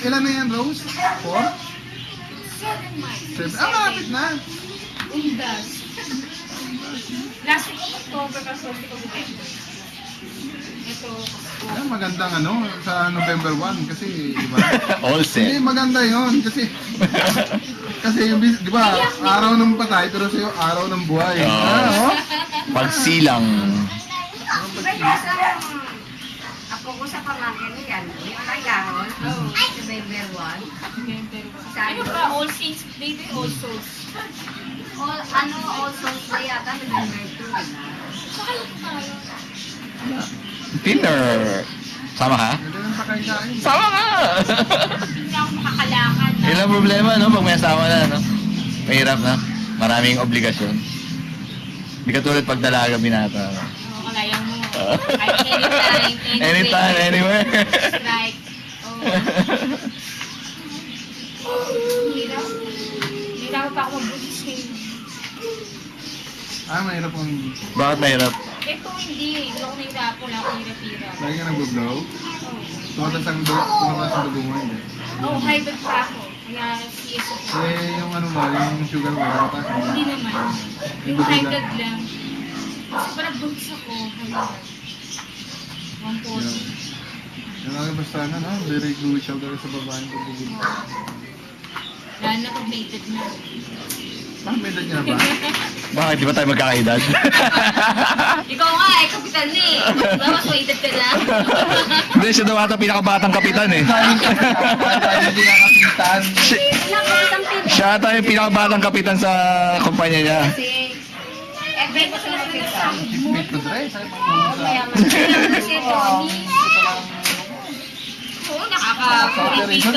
Ilan na yan, Rose? 4? 7 months. Malapit na. Undas. Last week of October, kasi first week of November. Ito, Magandang sa November 1 kasi, di ba? All Hindi, set. maganda yun kasi yung, di ba, araw ng patay pero sa'yo araw ng buhay. Oo. Pagsilang. Ako ko sa pamangkin ni yan. Yung nagahon. November 1. November 1. Ano ba? All Saints Day din, All Souls. All Souls Day yata, November 2. Saka lang tayo. Dinner. Sama ka? Hindi lang pa kain. Sama ka! Hindi ako makakalakad. Ilang problema, no? Pag may asawa na, no? Mahirap na. Maraming obligasyon. Hindi ka tulad pag dalaga binata. No? Oo, kalaya mo. Kahit anytime, Anytime, anywhere. Strike. Hindi na pa ako magbudis ngayon. Mahirap ang... Bakit mahirap? Ito hindi. Hindi ako nahirapo. Wala akong hirap-hirap. Lagi ka nag-blow. Tumatas ang dugo mo, hindi. Oh, high blood pa ako. Kaya CS ako. Yung yung sugar mo, nakataas mo. Hindi naman. Yung high blood lang. Kasi parang buntis ako. High blood. 140. Yung basta very crucial talaga sa babaeng pagbubuli. Lalo na pag mated na. May edad niya na ba? Bakit? Di ba tayo magkakaedad? Ikaw nga kapitan na eh. Diba, mas mated ka na. Hindi, siya daw ata pinakabatang kapitan eh. Hindi nakapitan. Siya ata yung pinakabatang kapitan sa kumpanya niya. Kasi, every ko sila sinasabi. Wait to dry, sa'yo pang Kasi, Tony. Oo, nakaka-motivate